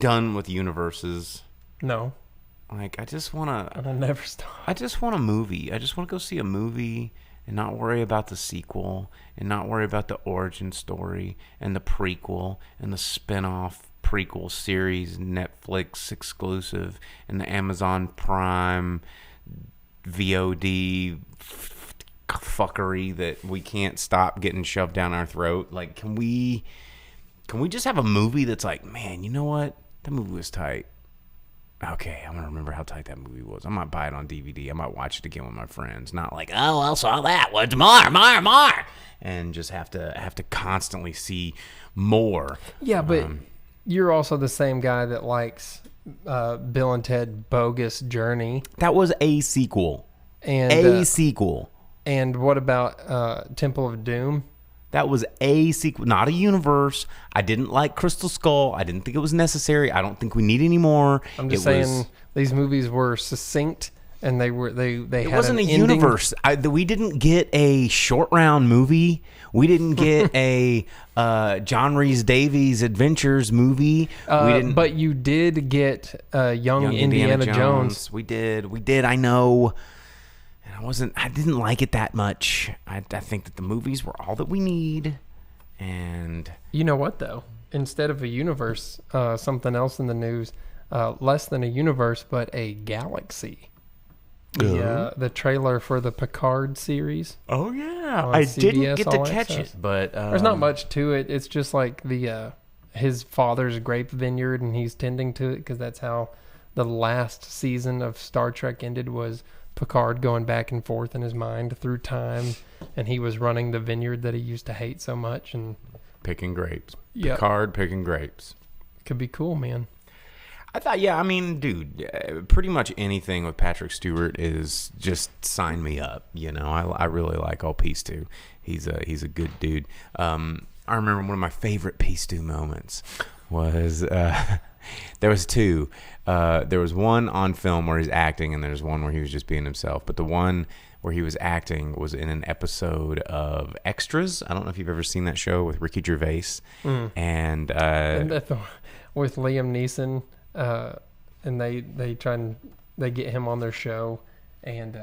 done with universes. No. Like, I just want to... It'll never stop. I just want a movie. I just want to go see a movie and not worry about the sequel and not worry about the origin story and the prequel and the spin-off prequel series, Netflix exclusive, and the Amazon Prime VOD fuckery that we can't stop getting shoved down our throat. Like, can we just have a movie that's like, man, you know what? That movie was tight. Okay, I'm going to remember how tight that movie was. I might buy it on DVD. I might watch it again with my friends. Not like, oh, I saw that. What's more. And just have to constantly see more. Yeah, but you're also the same guy that likes Bill and Ted Bogus Journey. That was a sequel. And sequel. And what about Temple of Doom? That was a sequel, not a universe. I didn't like Crystal Skull. I didn't think it was necessary. I don't think we need any more. I'm just saying these movies were succinct and they It had wasn't an a ending. universe. We didn't get a short round movie. We didn't get a John Rhys Davies Adventures movie. We didn't. But you did get young Indiana Jones. We did. I know. I didn't like it that much. I think that the movies were all that we need. And you know what, though? Instead of a universe, something else in the news, less than a universe, but a galaxy. The trailer for the Picard series. Oh, yeah. On I CBS didn't get to All catch Access. it, but... There's not much to it. It's just like his father's grape vineyard, and he's tending to it because that's how the last season of Star Trek ended, was Picard going back and forth in his mind through time, and he was running the vineyard that he used to hate so much. And picking grapes. Yep. Picard picking grapes. Could be cool, man. I thought, yeah, I mean, dude, pretty much anything with Patrick Stewart is just sign me up. You know, I really like all Peace 2. He's a good dude. I remember one of my favorite Peace 2 moments was there was two. There was one on film where he's acting, and there's one where he was just being himself. But the one where he was acting was in an episode of Extras. I don't know if you've ever seen that show with Ricky Gervais. And with Liam Neeson, and they get him on their show, and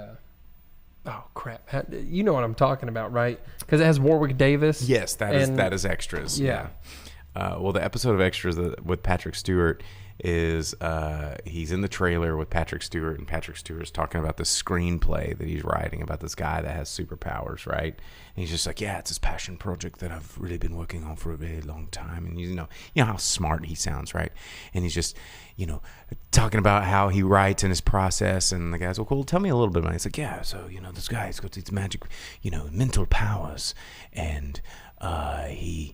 oh crap, you know what I'm talking about, right? Because it has Warwick Davis. Yes, that is Extras. Yeah. Well, the episode of Extras with Patrick Stewart is he's in the trailer with Patrick Stewart, and Patrick Stewart's talking about the screenplay that he's writing about this guy that has superpowers, right? And he's just like, yeah, it's this passion project that I've really been working on for a very long time. And you know how smart he sounds, right? And he's just, talking about how he writes in his process, and the guy's like, well, tell me a little bit about it. He's like, yeah, so this guy's got these magic, mental powers, and he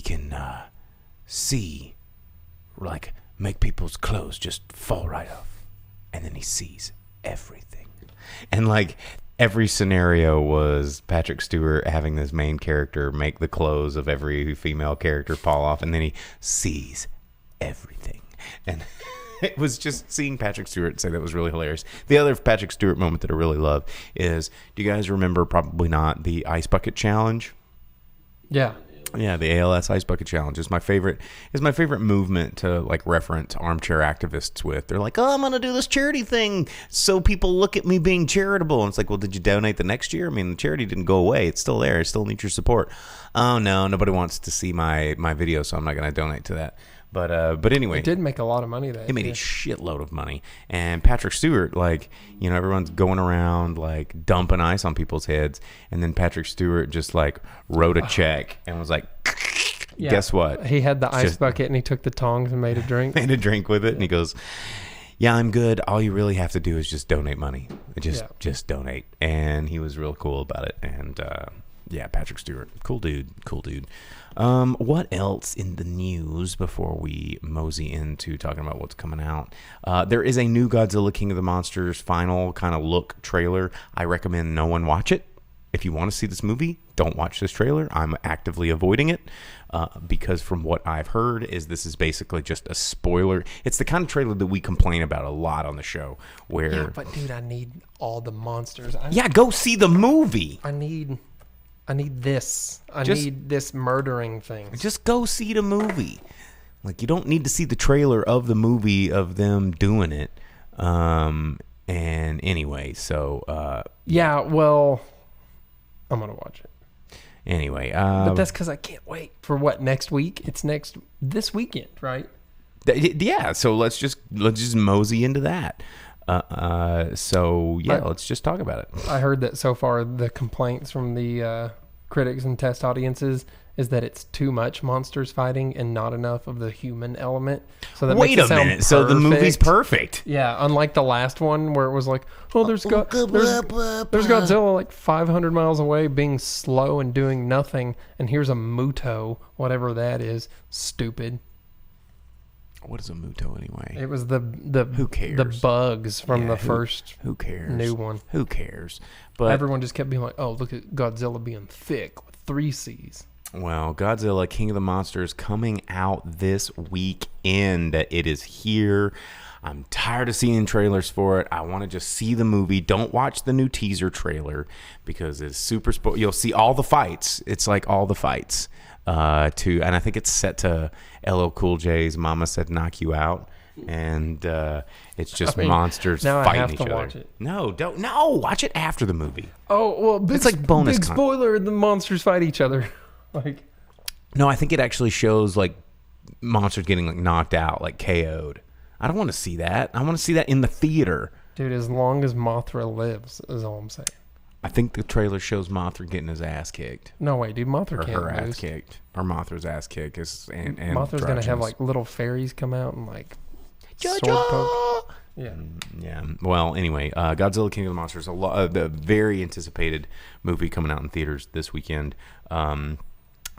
can see, like, make people's clothes just fall right off, and then he sees everything. And like every scenario was Patrick Stewart having this main character make the clothes of every female character fall off, and then he sees everything. And it was just seeing Patrick Stewart say that was really hilarious. The other Patrick Stewart moment that I really love is, do you guys remember, probably not, the Ice Bucket Challenge? Yeah. Yeah, the ALS Ice Bucket Challenge is my favorite movement to like reference armchair activists with. They're like, oh, I'm going to do this charity thing so people look at me being charitable. And it's like, well, did you donate the next year? I mean, the charity didn't go away. It's still there. I still need your support. Oh, no, nobody wants to see my video, so I'm not going to donate to that. But anyway, it did make a lot of money. It made a shitload of money. And Patrick Stewart, like, everyone's going around like dumping ice on people's heads, and then Patrick Stewart just like wrote a check and was like, guess what? He had the ice bucket and he took the tongs and made a drink. Made a drink with it, and he goes, yeah, I'm good. All you really have to do is just donate money. Just donate. And he was real cool about it. And yeah, Patrick Stewart, cool dude. What else in the news before we mosey into talking about what's coming out? There is a new Godzilla King of the Monsters final kind of look trailer. I recommend no one watch it. If you want to see this movie, don't watch this trailer. I'm actively avoiding it because from what I've heard this is basically just a spoiler. It's the kind of trailer that we complain about a lot on the show. Where, yeah, but dude, I need all the monsters. Go see the movie. I need this. I need this murdering thing. Just go see the movie. Like, you don't need to see the trailer of the movie of them doing it. And anyway, so yeah, well, I'm gonna watch it. Anyway, but that's because I can't wait for what next week. It's this weekend, right? Yeah. So let's just mosey into that. So yeah, let's just talk about it. I heard that so far the complaints from the critics and test audiences is that it's too much monsters fighting and not enough of the human element. So that Wait a minute. So the movie's perfect. Yeah, unlike the last one where it was like, oh, there's Godzilla like 500 miles away being slow and doing nothing, and here's a Muto, whatever that is, stupid. What is a Muto anyway? It was the who cares? The bugs from the first who cares? New one. Who cares? But everyone just kept being like, oh, look at Godzilla being thick with 3 C's. Well, Godzilla King of the Monsters coming out this weekend. It is here. I'm tired of seeing trailers for it. I want to just see the movie. Don't watch the new teaser trailer because it's super you'll see all the fights. It's like all the fights. And I think it's set to LL Cool J's Mama Said Knock You Out. And it's just monsters fighting each other. Watch it. No, don't. No, watch it after the movie. Oh, well, it's like bonus big spoiler, the monsters fight each other. Like, no, I think it actually shows like monsters getting like knocked out, like KO'd. I don't want to see that. I want to see that in the theater. Dude, as long as Mothra lives is all I'm saying. I think the trailer shows Mothra getting his ass kicked. No way, dude. Mothra can't her ass kicked. Or Mothra's ass kicked. And Mothra's going to have like little fairies come out and like sword poke. Yeah. Yeah. Well, anyway, Godzilla King of the Monsters, the very anticipated movie coming out in theaters this weekend.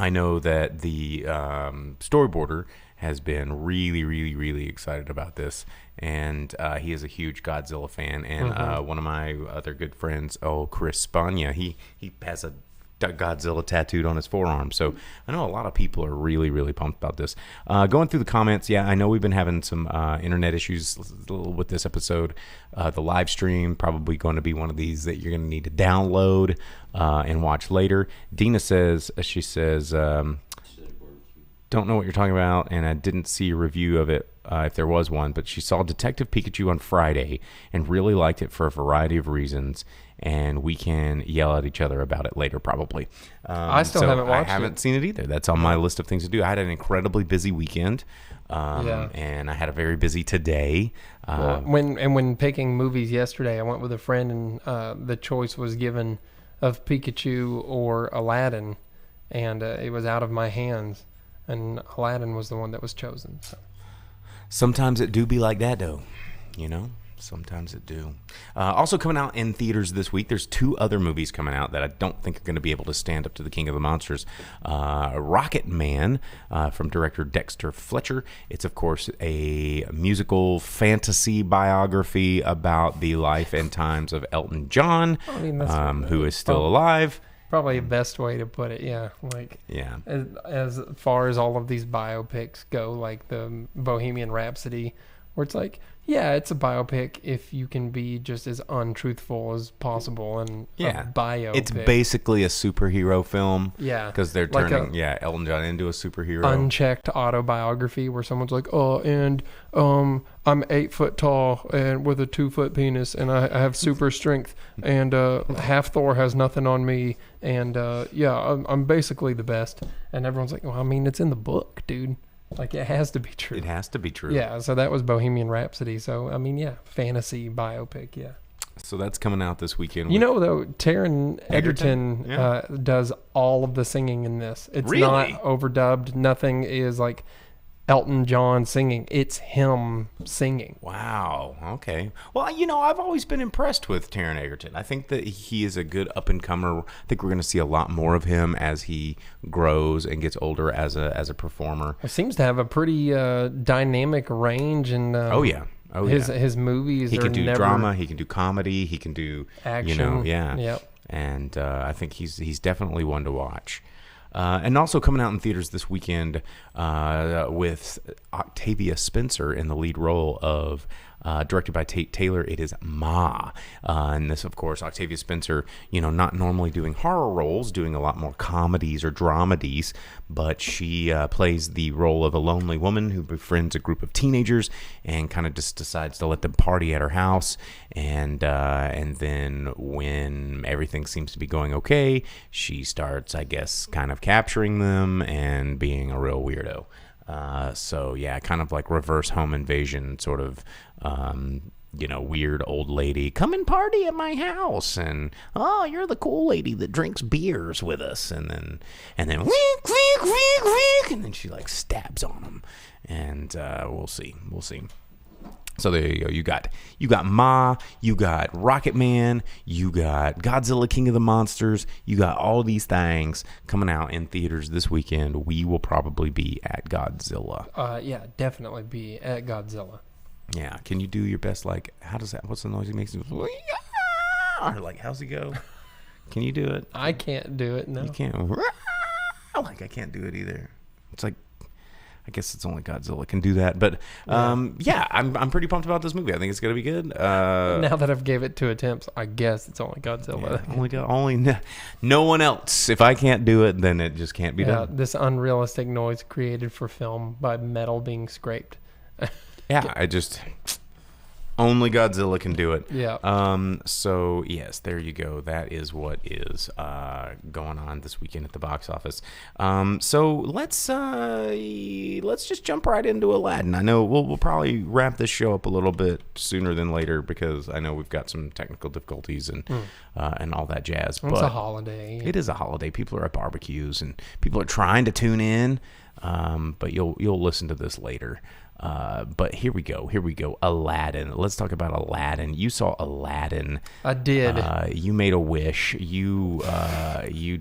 I know that the storyboarder has been really, really, really excited about this, and he is a huge Godzilla fan. And one of my other good friends, Chris Spagna, he has a Godzilla tattooed on his forearm. So I know a lot of people are really, really pumped about this. Going through the comments, yeah, I know we've been having some internet issues with this episode. The live stream probably going to be one of these that you're going to need to download and watch later. Dina says, don't know what you're talking about, and I didn't see a review of it if there was one, but she saw Detective Pikachu on Friday and really liked it for a variety of reasons, and we can yell at each other about it later probably. I still haven't watched it. I haven't seen it either. That's on my list of things to do. I had an incredibly busy weekend, and I had a very busy today. When picking movies yesterday, I went with a friend, and the choice was given of Pikachu or Aladdin, and it was out of my hands. And Aladdin was the one that was chosen. So. Sometimes it do be like that, though. You know? Sometimes it do. Also coming out in theaters this week, there's 2 other movies coming out that I don't think are going to be able to stand up to the King of the Monsters. Rocket Man from director Dexter Fletcher. It's, of course, a musical fantasy biography about the life and times of Elton John, who is still alive. Probably the best way to put it, yeah. Like, as far as all of these biopics go, like the Bohemian Rhapsody, where it's like, yeah, it's a biopic if you can be just as untruthful as possible, and a biopic. It's basically a superhero film. Yeah. Because they're turning, Elton John into a superhero. Unchecked autobiography where someone's like, I'm 8 foot tall and with a 2 foot penis, and I have super strength, and half Thor has nothing on me, and I'm basically the best. And everyone's like, well, I mean, it's in the book, dude. Like, it has to be true. It has to be true. Yeah, so that was Bohemian Rhapsody. So, I mean, fantasy biopic, yeah. So that's coming out this weekend. You know, though, Taron Egerton does all of the singing in this. It's not overdubbed. Nothing is like Elton John singing. It's him singing. Wow. Okay. Well, you know, I've always been impressed with Taron Egerton. I think that he is a good up-and-comer. I think we're going to see a lot more of him as he grows and gets older as a performer. He seems to have a pretty dynamic range. And his movies he can do drama. He can do comedy. He can do action. You know, Yep. And I think he's definitely one to watch. And also coming out in theaters this weekend with Octavia Spencer in the lead role of, directed by Tate Taylor, it is Ma. And this, of course, Octavia Spencer, not normally doing horror roles, doing a lot more comedies or dramedies, but she plays the role of a lonely woman who befriends a group of teenagers and kind of just decides to let them party at her house. And then when everything seems to be going okay, she starts, I guess, kind of capturing them and being a real weirdo. So yeah, kind of like reverse home invasion, sort of, weird old lady, come and party at my house, and you're the cool lady that drinks beers with us, and then wink, wink, wink, wink, and then she like stabs on them, and we'll see. So there you go. You got Ma, you got Rocket Man, you got Godzilla King of the Monsters, you got all these things coming out in theaters this weekend. We will probably be at Godzilla. Yeah, definitely be at Godzilla. Yeah. Can you do your best, like, what's the noise he makes? Or like, how's he go? Can you do it? I can't do it, no. You can't. Like, I can't do it either. It's like, I guess it's only Godzilla can do that, but yeah, I'm pretty pumped about this movie. I think it's gonna be good. Now that I've gave it 2 attempts, I guess it's only Godzilla. Yeah, no one else. If I can't do it, then it just can't be done. This unrealistic noise created for film by metal being scraped. Yeah, only Godzilla can do it. Yeah. So yes, there you go. That is what is going on this weekend at the box office. So let's just jump right into Aladdin. I know we'll probably wrap this show up a little bit sooner than later because I know we've got some technical difficulties and all that jazz. It's a holiday. It is a holiday. People are at barbecues and people are trying to tune in. But you'll listen to this later. But here we go. Aladdin. Let's talk about Aladdin. You saw Aladdin. I did. You made a wish. You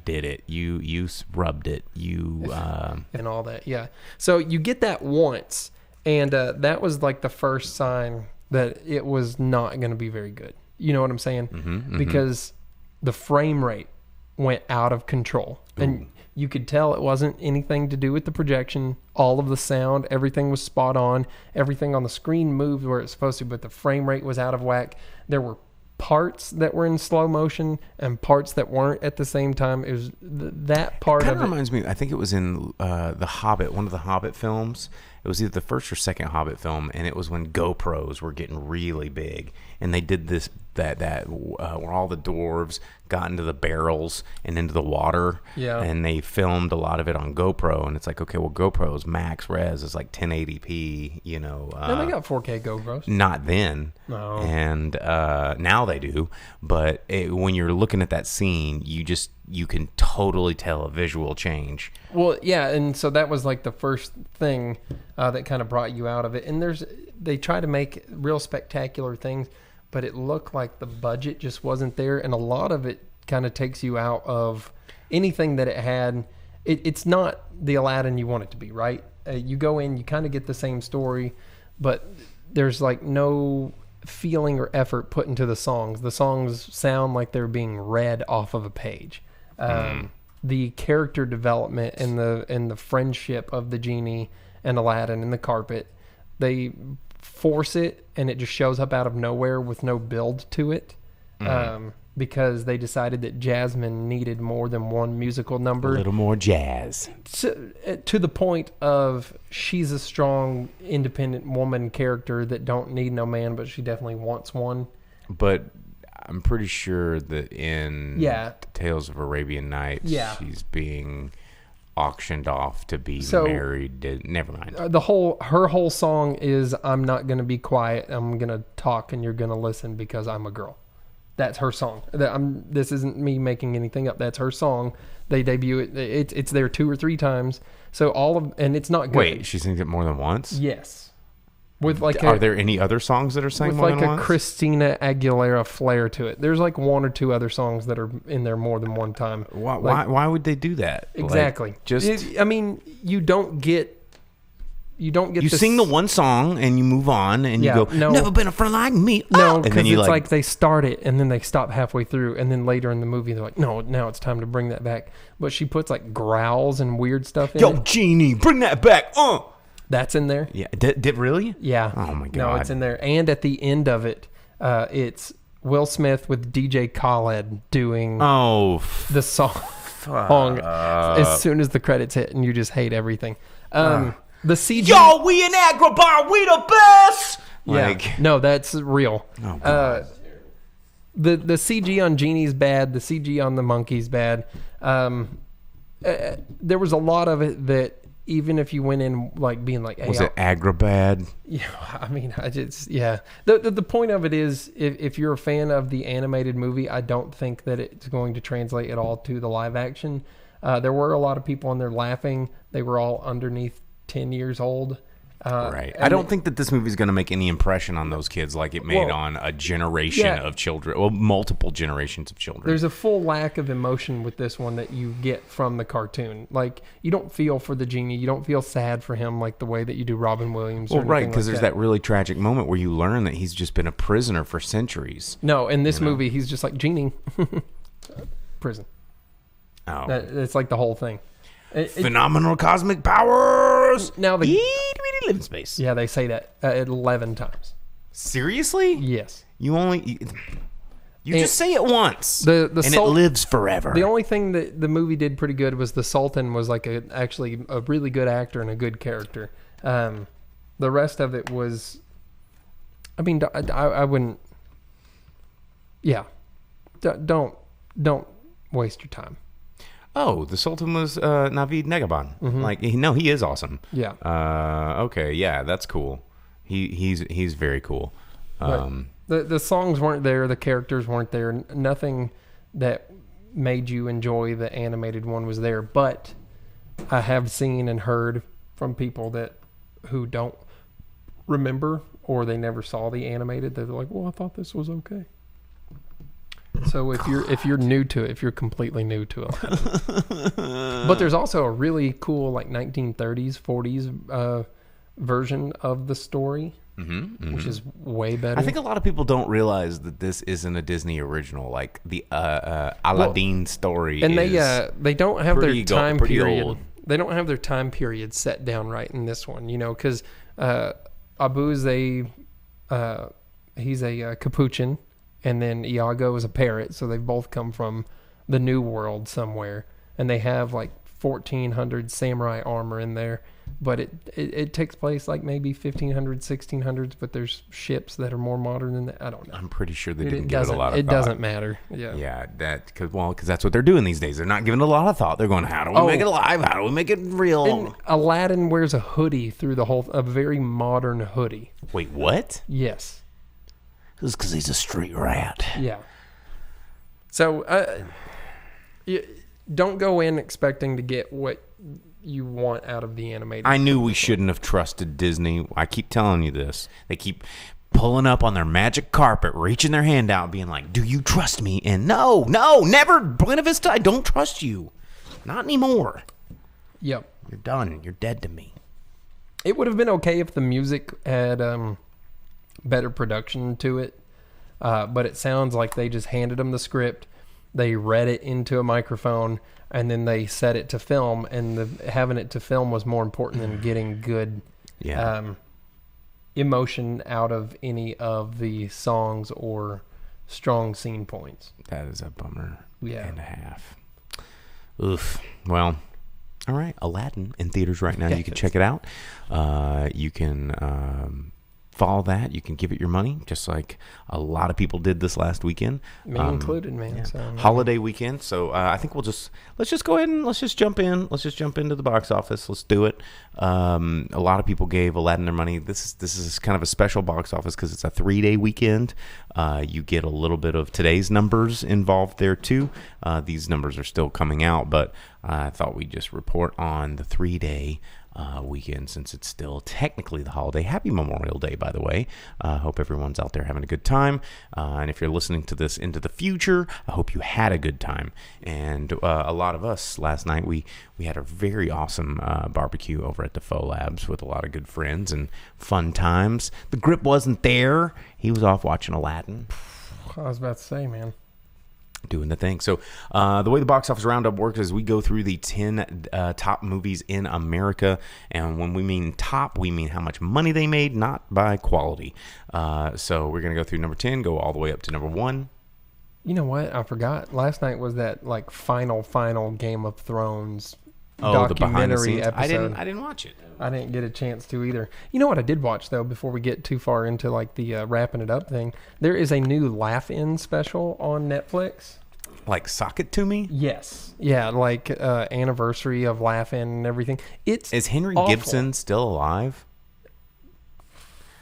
did it. You rubbed it. And all that. Yeah. So you get that once, and that was like the first sign that it was not going to be very good. You know what I'm saying? Mm-hmm. Because the frame rate went out of control. Ooh. And you could tell it wasn't anything to do with the projection. All of the sound, everything was spot on. Everything on the screen moved where it's supposed to, but the frame rate was out of whack. There were parts that were in slow motion and parts that weren't at the same time. It was that part of it. Kind of reminds me, I think it was in The Hobbit, one of the Hobbit films. It was either the first or second Hobbit film, and it was when GoPros were getting really big, and they did this where all the dwarves got into the barrels and into the water, and they filmed a lot of it on GoPro, and it's like, okay, well, GoPro's max res is like 1080p, No, they got 4K GoPros. Not then. No. And now they do, but when you're looking at that scene, you can totally tell a visual change. Well, yeah, and so that was like the first thing that kind of brought you out of it. And they try to make real spectacular things, but it looked like the budget just wasn't there, and a lot of it kind of takes you out of anything that it had. It's not the Aladdin you want it to be, right? You go in, you kind of get the same story, but there's like no feeling or effort put into the songs. The songs sound like they're being read off of a page. The character development and the friendship of the genie and Aladdin and the carpet, they force it, and it just shows up out of nowhere with no build to it, because they decided that Jasmine needed more than one musical number. A little more jazz. To the point of she's a strong, independent woman character that don't need no man, but she definitely wants one. But I'm pretty sure that in Tales of Arabian Nights, she's being auctioned off to be married. Never mind. Her whole song is, I'm not going to be quiet. I'm going to talk and you're going to listen because I'm a girl. That's her song. This isn't me making anything up. That's her song. They debut it. It's there 2 or 3 times. So and it's not good. Wait, she sings it more than once? Yes. With like are there any other songs that are sang more than once? With like a Christina Aguilera flair to it. There's like 1 or 2 other songs that are in there more than one time. Why would they do that? Exactly. Like, I mean, you don't get you don't get you sing the one song and you move on and you go, never been a friend like me. No, because it's like they start it and then they stop halfway through, and then later in the movie they're like, no, now it's time to bring that back. But she puts like growls and weird stuff in it. Yo, Genie, bring that back. That's in there. Yeah, did really? Yeah. Oh my god. No, it's in there. And at the end of it, it's Will Smith with DJ Khaled doing the song as soon as the credits hit, and you just hate everything. The CG. Yo, we in Agrabah, we the best. Yeah. No, that's real. Oh god. The CG on Genie's bad. The CG on the monkey's bad. There was a lot of it that, even if you went in like being like, hey, was it Agrabah? Yeah, I mean, The point of it is, if you're a fan of the animated movie, I don't think that it's going to translate at all to the live action. There were a lot of people on there laughing. They were all underneath 10 years old. Right. I don't think that this movie is going to make any impression on those kids like it made on a generation of children, well, multiple generations of children. There's a full lack of emotion with this one that you get from the cartoon. Like, you don't feel for the genie. You don't feel sad for him like the way that you do Robin Williams. Well, right, because there's that really tragic moment where you learn that he's just been a prisoner for centuries. No, in this movie, he's just like, Genie, prison. Oh. It's like the whole thing. Phenomenal cosmic powers. Now live in space. Yeah, they say that 11 times. Seriously? Yes. You just say it once. And it lives forever. The only thing that the movie did pretty good was the Sultan was like actually a really good actor and a good character. The rest of it was, I mean, I wouldn't. Yeah. Don't waste your time. Oh, the Sultan was Naveed Negaban. Mm-hmm. Like, he is awesome. Yeah. Okay, yeah, that's cool. He's very cool. The songs weren't there. The characters weren't there. Nothing that made you enjoy the animated one was there. But I have seen and heard from people who don't remember, or they never saw the animated. They're like, "Well, I thought this was okay." So if you're new to it, if you're completely new to it, but there's also a really cool like 1930s, 40s version of the story, which is way better. I think a lot of people don't realize that this isn't a Disney original. Like the Aladdin story, and they don't have their time period. Old. They don't have their time period set down right in this one, because Abu's he's a Capuchin. And then Iago is a parrot, so they've both come from the New World somewhere. And they have like 1,400 samurai armor in there. But it takes place like maybe 1,500, 1,600s, but there's ships that are more modern than that. I don't know. I'm pretty sure they didn't give it a lot of thought. It doesn't matter. Yeah. Yeah, because that's what they're doing these days. They're not giving it a lot of thought. They're going, how do we make it alive? How do we make it real? And Aladdin wears a hoodie through a very modern hoodie. Wait, what? Yes. It's because he's a street rat. Yeah. So don't go in expecting to get what you want out of the animated. I knew we shouldn't have trusted Disney. I keep telling you this. They keep pulling up on their magic carpet, reaching their hand out, being like, do you trust me? And no, never. Buena Vista, I don't trust you. Not anymore. Yep. You're done. You're dead to me. It would have been okay if the music had better production to it, but it sounds like they just handed them the script, they read it into a microphone, and then they set it to film, and having it to film was more important than getting good emotion out of any of the songs or strong scene points. That is a bummer and a half. Oof. Well, all right, Aladdin in theaters right now. You can check it out. You can follow that. You can give it your money, just like a lot of people did this last weekend. Me included, man. Yeah. So, holiday weekend. So I think let's just go ahead and let's just jump in. Let's just jump into the box office. Let's do it. A lot of people gave Aladdin their money. This is kind of a special box office because it's a 3-day weekend. You get a little bit of today's numbers involved there too. These numbers are still coming out, but I thought we'd just report on the 3-day weekend since it's still technically the holiday. Happy Memorial Day, by the way. Hope everyone's out there having a good time. And if you're listening to this into the future, I hope you had a good time. And a lot of us last night, we had a very awesome barbecue over at the Faux Labs with a lot of good friends and fun times. The Grip wasn't there. He was off watching Aladdin. I was about to say, man. Doing the thing. So the way the box office roundup works is we go through the 10 top movies in America. And when we mean top, we mean how much money they made, not by quality. So we're going to go through number 10, go all the way up to number 1. You know what? I forgot. Last night was that like final Game of Thrones documentary episode. I didn't watch it. I didn't get a chance to either. You know what I did watch though, before we get too far into like the wrapping it up thing? There is a new Laugh-In special on Netflix. Like Sock It To Me? Yes. Yeah, like anniversary of Laugh-In and everything. Is Henry awful. Gibson still alive?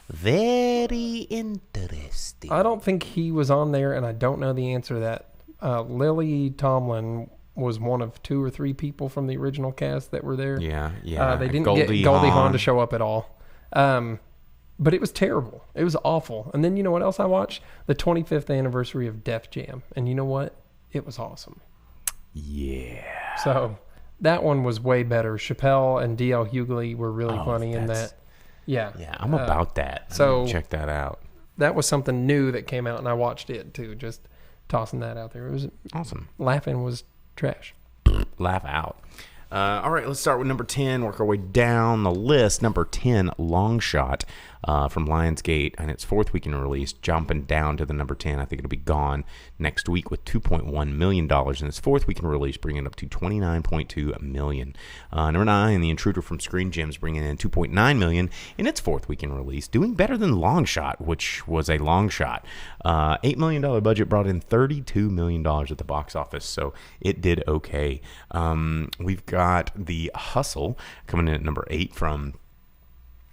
Very interesting. I don't think he was on there, and I don't know the answer to that. Lily Tomlin was one of 2 or 3 people from the original cast that were there. Yeah. They didn't get Goldie Hawn to show up at all. But it was terrible. It was awful. And then you know what else I watched? The 25th anniversary of Def Jam. And you know what? It was awesome. Yeah. So that one was way better. Chappelle and D.L. Hughley were really funny in that. Yeah. Yeah, I'm about that. So check that out. That was something new that came out, and I watched it too. Just tossing that out there. It was awesome. Laughing was trash. Laugh out. All right, let's start with number 10. Work our way down the list. Number 10, Long Shot from Lionsgate, and its 4th week in release, jumping down to the number 10. I think it'll be gone next week with $2.1 million in its 4th week in release, bringing it up to $29.2 million. Number 9, The Intruder from Screen Gems, bringing in $2.9 million in its 4th week in release, doing better than Long Shot, which was a long shot. $8 million budget brought in $32 million at the box office, so it did okay. We've got The Hustle coming in at number 8 from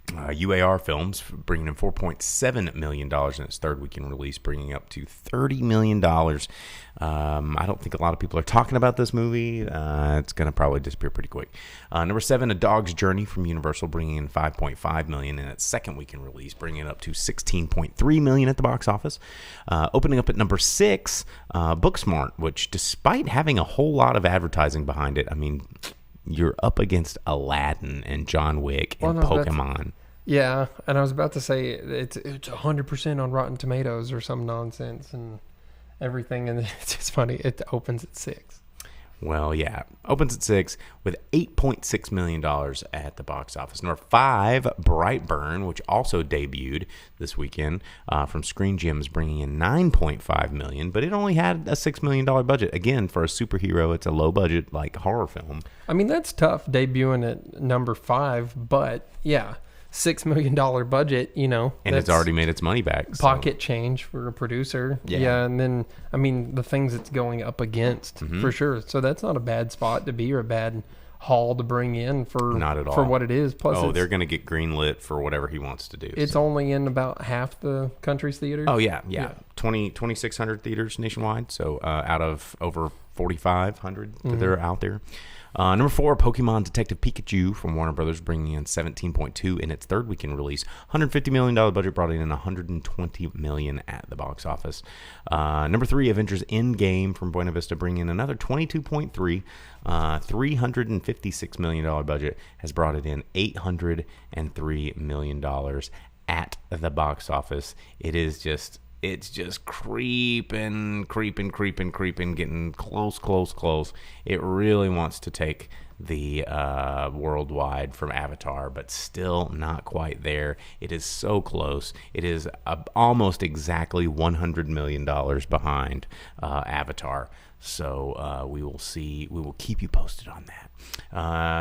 UAR Films, bringing in $4.7 million in its 3rd week in release, bringing up to $30 million. I don't think a lot of people are talking about this movie. It's going to probably disappear pretty quick. Number 7, A Dog's Journey from Universal, bringing in $5.5 million in its 2nd week in release, bringing it up to $16.3 million at the box office. Opening up at number 6, Booksmart, which despite having a whole lot of advertising behind it, I mean, you're up against Aladdin and John Wick and Pokemon. Yeah, and I was about to say it's 100% on Rotten Tomatoes or some nonsense and everything, and it's just funny. It opens at 6. Well, yeah, opens at 6 with $8.6 million at the box office. Number 5, Brightburn, which also debuted this weekend from Screen Gems, bringing in $9.5 million, but it only had a $6 million budget. Again, for a superhero, it's a low budget like horror film. I mean, that's tough debuting at number 5, but yeah. $6 million budget, you know. And it's already made its money back. Pocket change for a producer. Yeah. And then, I mean, the things it's going up against, for sure. So that's not a bad spot to be or a bad haul to bring in for not at all. For what it is. Plus, they're going to get greenlit for whatever he wants to do. It's only in about half the country's theaters. Oh, yeah. 2,600 theaters nationwide. So out of over 4,500 that are out there. Number 4, Pokemon Detective Pikachu from Warner Brothers, bringing in $17.2 in its 3rd week in release. $150 million budget brought in $120 million at the box office. Number 3, Avengers Endgame from Buena Vista, bringing in another $22.3. $356 million budget has brought it in $803 million at the box office. It's just creeping, getting close. It really wants to take the worldwide from Avatar, but still not quite there. It is so close. It is almost exactly $100 million behind Avatar. So we will see. We will keep you posted on that.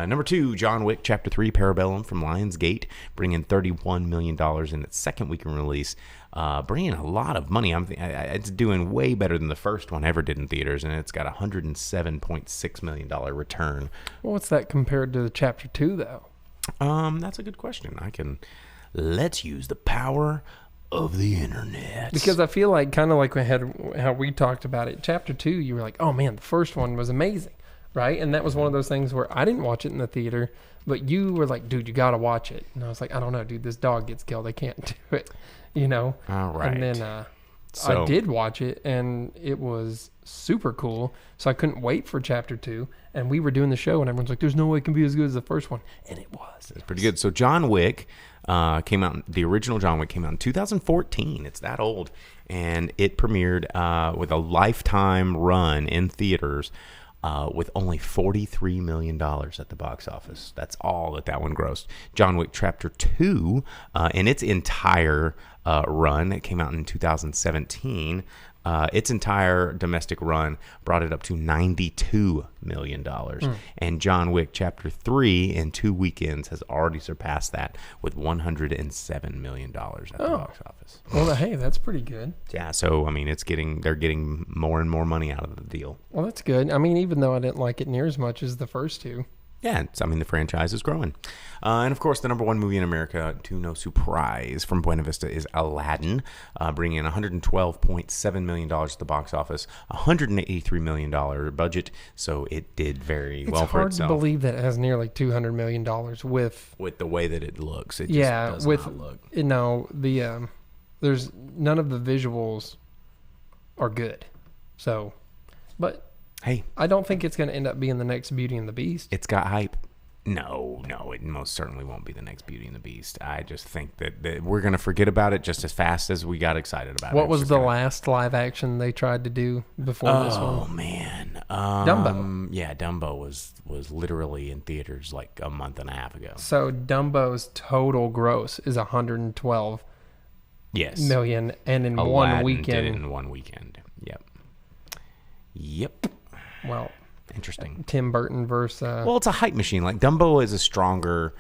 Number 2, John Wick Chapter 3 Parabellum from Lionsgate, bringing $31 million in its 2nd week in release. Bringing a lot of money. It's doing way better than the first one ever did in theaters, and it's got a $107.6 million return. Well, what's that compared to the Chapter 2, though? That's a good question. Let's use the power of the internet. Because I feel like, kind of like how we talked about it, Chapter 2, you were like, oh man, the first one was amazing. right? And that was one of those things where I didn't watch it in the theater, but you were like, dude, you got to watch it. And I was like, I don't know, dude, this dog gets killed. I can't do it, you know? All right. And then I did watch it, and it was super cool. So I couldn't wait for chapter 2. And we were doing the show, and everyone's like, there's no way it can be as good as the first one. And it was. It's pretty good. So John Wick came out, the original John Wick came out in 2014. It's that old. And it premiered with a lifetime run in theaters with only $43 million at the box office. That's all that one grossed. John Wick Chapter 2, in its entire run, it came out in 2017. Its entire domestic run brought it up to $92 million. And John Wick Chapter 3 in 2 weekends has already surpassed that with $107 million at the box office. Well, hey, that's pretty good. Yeah, so, I mean, they're getting more and more money out of the deal. Well, that's good. I mean, even though I didn't like it near as much as the first two. Yeah, the franchise is growing. And, of course, the number one movie in America, to no surprise, from Buena Vista is Aladdin, bringing in $112.7 million at the box office, $183 million budget, so it did very well for itself. It's hard to believe that it has nearly $200 million with the way that it looks. It just does not look. You know, there's none of the visuals are good. So, but... Hey, I don't think it's going to end up being the next Beauty and the Beast. It's got hype. No, it most certainly won't be the next Beauty and the Beast. I just think that we're going to forget about it just as fast as we got excited about it. What was the last live action they tried to do before this one? Oh, man. Dumbo. Yeah, Dumbo was literally in theaters like a month and a half ago. So Dumbo's total gross is $112 million, and in Aladdin one weekend. Did it in 1 weekend. Yep. Well, interesting. Tim Burton versus... well, it's a hype machine. Like, Aladdin is a stronger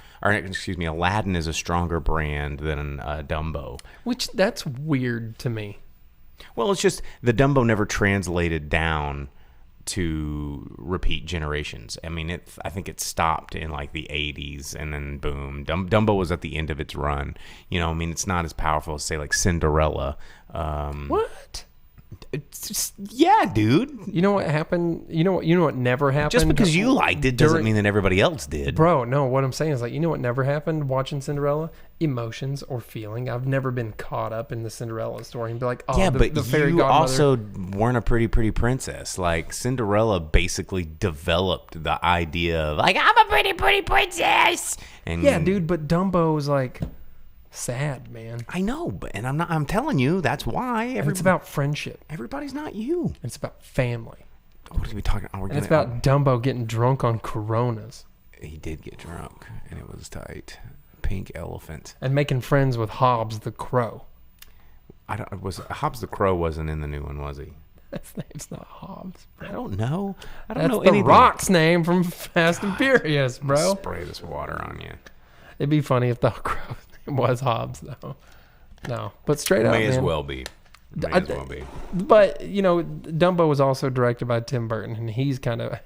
brand than Dumbo. Which, that's weird to me. Well, it's just the Dumbo never translated down to repeat generations. I mean, I think it stopped in like the 80s, and then boom, Dumbo was at the end of its run. You know, I mean, it's not as powerful as, say, like Cinderella. What? Yeah, dude. You know what happened? You know what never happened? Just because you liked it doesn't mean that everybody else did. Bro, no, what I'm saying is, like, you know what never happened watching Cinderella? Emotions or feeling. I've never been caught up in the Cinderella story and be like, oh, yeah, the fairy you godmother. Also weren't a pretty princess. Like, Cinderella basically developed the idea of, like, I'm a pretty princess. And yeah, dude, but Dumbo was like... sad, man. I know, but I'm telling you, that's why. It's about friendship. Everybody's not you. It's about family. What are we talking about? It's about Dumbo getting drunk on Coronas. He did get drunk, and it was tight. Pink elephant. And making friends with Hobbs the Crow. Hobbs the Crow wasn't in the new one, was he? That's name's not Hobbs. Bro. I don't know. That's the anything. Rock's name from Fast and Furious, bro. Spray this water on you. It'd be funny if the Crow's name was Hobbs, though. No, but straight up, May as man. well be. May as well be. But, you know, Dumbo was also directed by Tim Burton, and he's kind of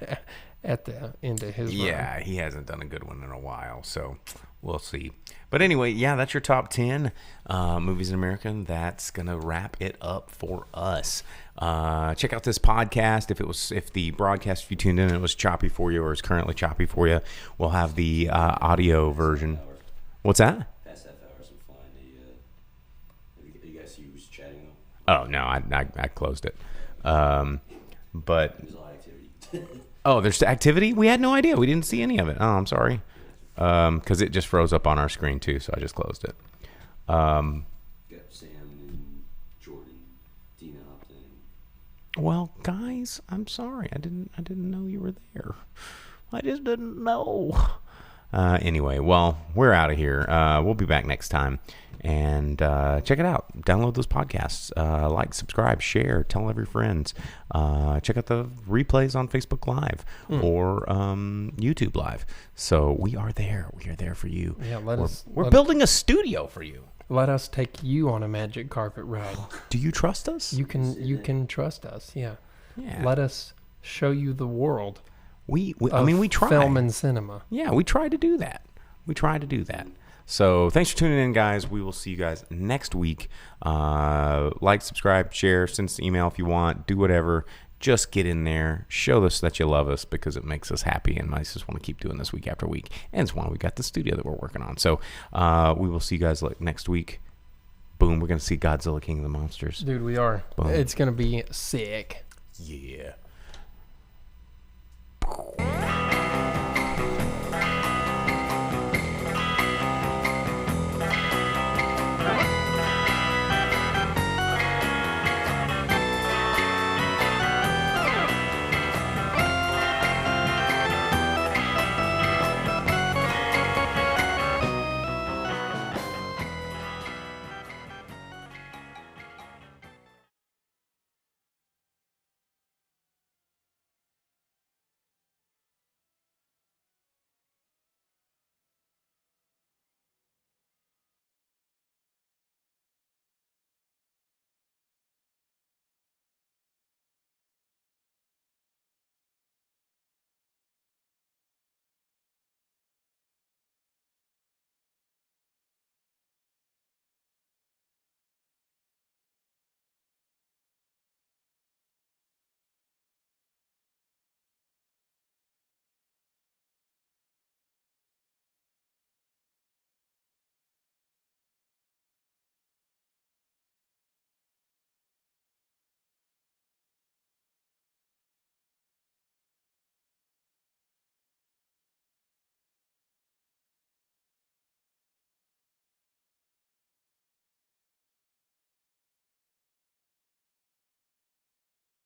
at the end of his run. He hasn't done a good one in a while, so we'll see. But anyway, yeah, that's your top 10 movies in America. That's going to wrap it up for us. Check out this podcast. If the broadcast, if you tuned in and it was choppy for you or is currently choppy for you, we'll have the audio version. What's that? Past half hours I'm flying. You guys see who's chatting though? Oh, no, I closed it. But There's a lot of activity. oh, there's activity? We had no idea. We didn't see any of it. Oh, I'm sorry. Because it just froze up on our screen too, so I just closed it. Got Sam and Jordan, Dina Upton. Well, guys, I'm sorry. I didn't know you were there. I just didn't know. Anyway, well, we're out of here. We'll be back next time. And check it out. Download those podcasts. Like, subscribe, share, tell every friends. Check out the replays on Facebook Live or YouTube Live. So we are there. We are there for you. Yeah, we're building a studio for you. Let us take you on a magic carpet ride. Do you trust us? You can trust us. Yeah. Yeah. Let us show you the world. We try. Film and cinema. Yeah, we try to do that. So thanks for tuning in, guys. We will see you guys next week. Like, subscribe, share, send us an email if you want. Do whatever. just get in there, show us that you love us, because it makes us happy, and I just want to keep doing this week after week. And it's why we got the studio that we're working on. So we will see you guys next week. Boom, we're going to see Godzilla King of the Monsters. Dude, we are. Boom. It's going to be sick. Yeah.